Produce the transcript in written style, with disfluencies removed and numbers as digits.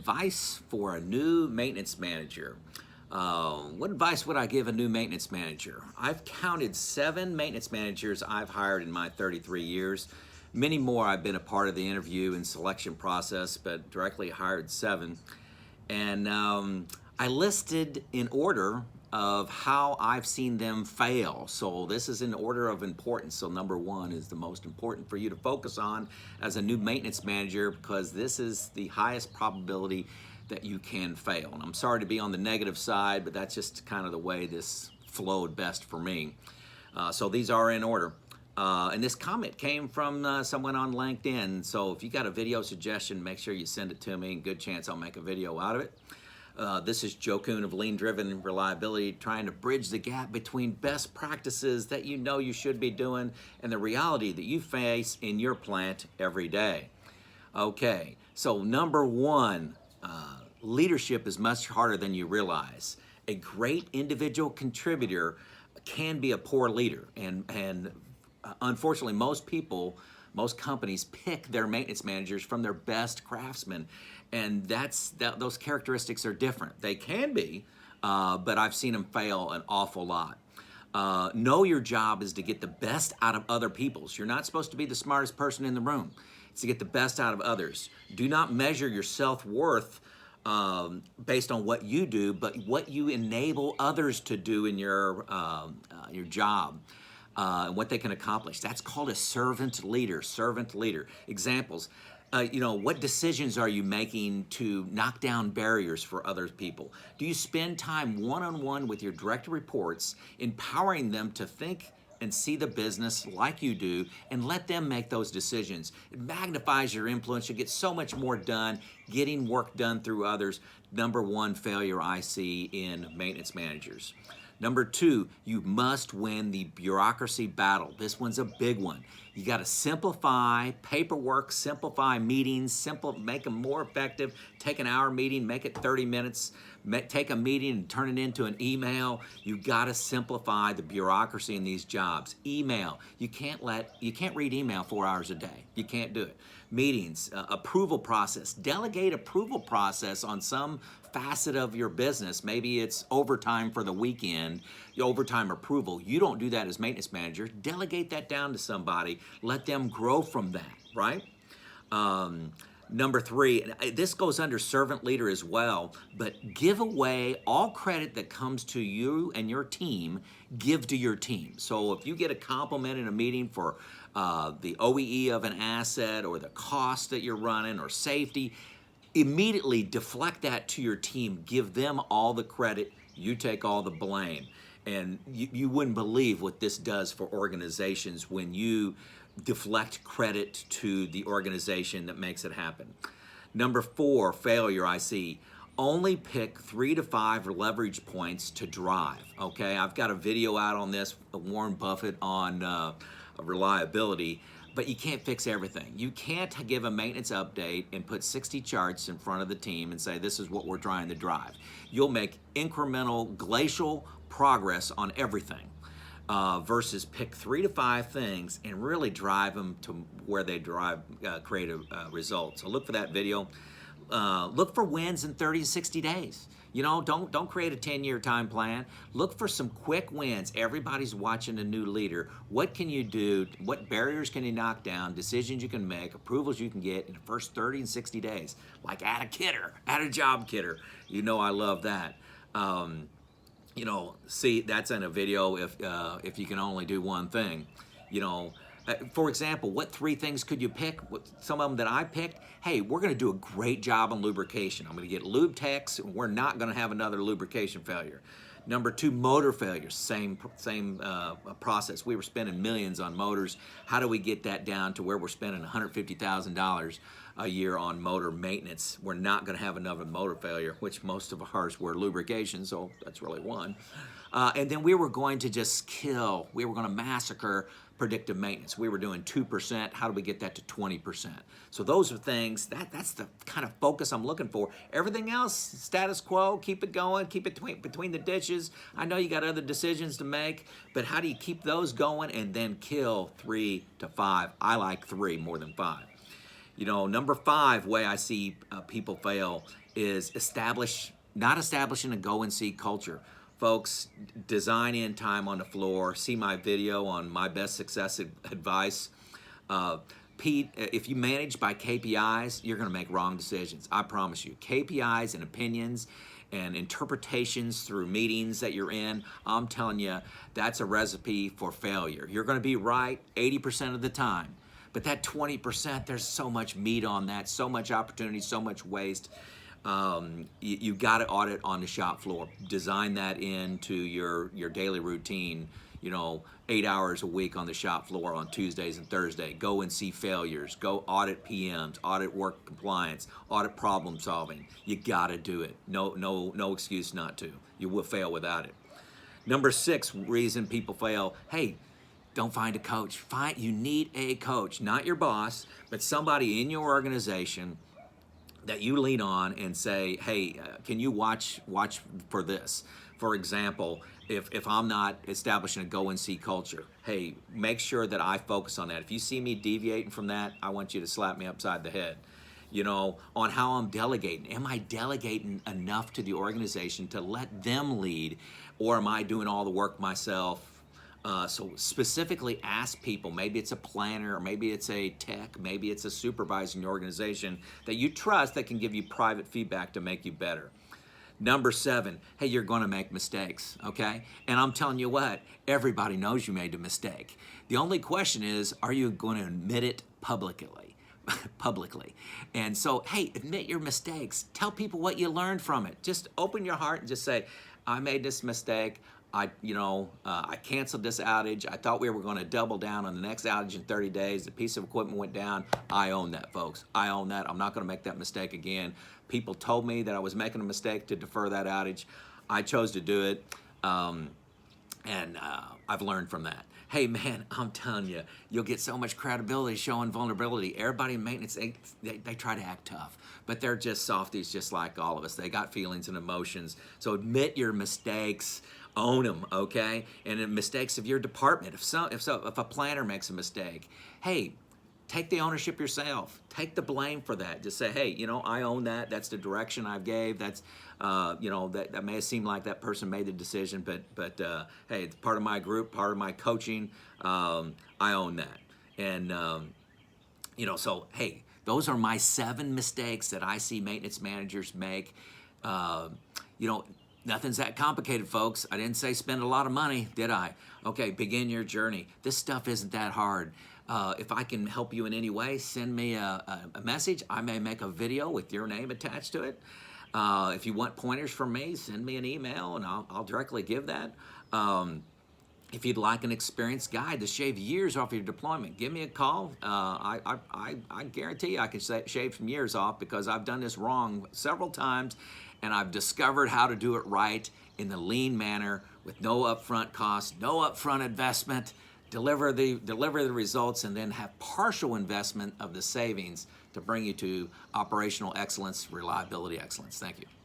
Advice for a new maintenance manager. What advice would I give a new maintenance manager? I've counted 7 maintenance managers I've hired in my 33 years. Many more I've been a part of the interview and selection process, but directly hired 7. And I listed in order of how I've seen them fail. So this is in order of importance. So number 1 is the most important for you to focus on as a new maintenance manager, because this is the highest probability that you can fail. And I'm sorry to be on the negative side, but that's just kind of the way this flowed best for me. So these are in order. And this comment came from someone on LinkedIn. So if you got a video suggestion, make sure you send it to me. Good chance I'll make a video out of it. This is Joe Kuhn of Lean Driven Reliability, trying to bridge the gap between best practices that you know you should be doing and the reality that you face in your plant every day. Okay, so number 1, leadership is much harder than you realize. A great individual contributor can be a poor leader, and unfortunately most companies pick their maintenance managers from their best craftsmen, and those characteristics are different. They can be, but I've seen them fail an awful lot. Know your job is to get the best out of other people's. You're not supposed to be the smartest person in the room. It's to get the best out of others. Do not measure your self-worth based on what you do, but what you enable others to do in your job. And what they can accomplish. That's called a servant leader. Servant leader. Examples. What decisions are you making to knock down barriers for other people? Do you spend time one-on-one with your direct reports, empowering them to think and see the business like you do, and let them make those decisions? It magnifies your influence. You get so much more done, getting work done through others. Number 1 failure I see in maintenance managers. Number 2, you must win the bureaucracy battle. This one's a big one. You got to simplify paperwork, simplify meetings, make them more effective. Take an hour meeting, make it 30 minutes. Take a meeting and turn it into an email. You got to simplify the bureaucracy in these jobs. Email. You can't read email 4 hours a day. You can't do it. Meetings, approval process. Delegate approval process on some facet of your business. Maybe it's overtime for the weekend, overtime approval. You don't do that as maintenance manager. Delegate that down to somebody. Let them grow from that, right? Number 3, this goes under servant leader as well, but give away all credit that comes to you and your team. Give to your team. So if you get a compliment in a meeting for the OEE of an asset, or the cost that you're running, or safety, immediately deflect that to your team. Give them all the credit. You take all the blame. And you wouldn't believe what this does for organizations when you deflect credit to the organization that makes it happen. Number 4, failure I see. Only pick 3 to 5 leverage points to drive. Okay, I've got a video out on this, Warren Buffett on reliability. But you can't fix everything. You can't give a maintenance update and put 60 charts in front of the team and say, this is what we're trying to drive. You'll make incremental, glacial progress on everything, versus pick 3 to 5 things and really drive them to where they create a result. So look for that video. Look for wins in 30 to 60 days. Don't create a 10-year time plan. Look for some quick wins. Everybody's watching a new leader. What can you do? What barriers can you knock down? Decisions you can make, approvals you can get in the first 30 and 60 days. Like add a job kidder. I love that. See, that's in a video if you can only do one thing. For example, what 3 things could you pick? Some of them that I picked. Hey, we're going to do a great job on lubrication. I'm going to get lube techs. We're not going to have another lubrication failure. Number 2, motor failures. Same process. We were spending millions on motors. How do we get that down to where we're spending $150,000 a year on motor maintenance? We're not going to have another motor failure, which most of ours were lubrication, so that's really one. And then we were going to just kill. We were going to massacre predictive maintenance. We were doing 2%. How do we get that to 20%? So those are things, that's the kind of focus I'm looking for. Everything else, status quo, keep it going, keep it between the dishes. I know you got other decisions to make, but how do you keep those going and then kill 3 to 5? I like 3 more than 5. Number 5 way I see people fail is not establishing a go and see culture. Folks, design in time on the floor. See my video on my best success advice. Pete, if you manage by KPIs, you're going to make wrong decisions. I promise you. KPIs and opinions and interpretations through meetings that you're in, I'm telling you, that's a recipe for failure. You're going to be right 80% of the time. But that 20%, there's so much meat on that, so much opportunity, so much waste. You got to audit on the shop floor. Design that into your daily routine. 8 hours a week on the shop floor on Tuesdays and Thursdays. Go and see failures. Go audit PMs, audit work compliance, audit problem solving. You got to do it. No excuse not to. You will fail without it. Number 6 reason people fail. Hey, don't find a coach. You need a coach, not your boss, but somebody in your organization that you lean on and say, hey, can you watch for this? For example, if I'm not establishing a go and see culture, hey, make sure that I focus on that. If you see me deviating from that, I want you to slap me upside the head. On how I'm delegating. Am I delegating enough to the organization to let them lead, or am I doing all the work myself? So specifically ask people, maybe it's a planner, or maybe it's a tech, maybe it's a supervisor in your organization that you trust that can give you private feedback to make you better. Number 7, hey, you're going to make mistakes, okay? And I'm telling you what, everybody knows you made a mistake. The only question is, are you going to admit it publicly? And so, hey, admit your mistakes. Tell people what you learned from it. Just open your heart and just say, I made this mistake. I canceled this outage. I thought we were going to double down on the next outage in 30 days. The piece of equipment went down. I own that, folks. I own that. I'm not going to make that mistake again. People told me that I was making a mistake to defer that outage. I chose to do it, and I've learned from that. Hey, man, I'm telling you, you'll get so much credibility showing vulnerability. Everybody in maintenance, they try to act tough, but they're just softies just like all of us. They got feelings and emotions. So admit your mistakes. Own them, okay? And the mistakes of your department. If a planner makes a mistake, hey, take the ownership yourself. Take the blame for that. Just say, hey, I own that. That's the direction I gave. That's, that may have seemed like that person made the decision, but hey, it's part of my group, part of my coaching. I own that. And, so, hey, those are my 7 mistakes that I see maintenance managers make. Nothing's that complicated, folks. I didn't say spend a lot of money, did I? Okay, begin your journey. This stuff isn't that hard. If I can help you in any way, send me a message. I may make a video with your name attached to it. If you want pointers from me, send me an email and I'll directly give that. If you'd like an experienced guide to shave years off your deployment, give me a call. I guarantee you I can shave some years off because I've done this wrong several times, and I've discovered how to do it right in the lean manner with no upfront cost, no upfront investment, deliver the results, and then have partial investment of the savings to bring you to operational excellence, reliability excellence. Thank you.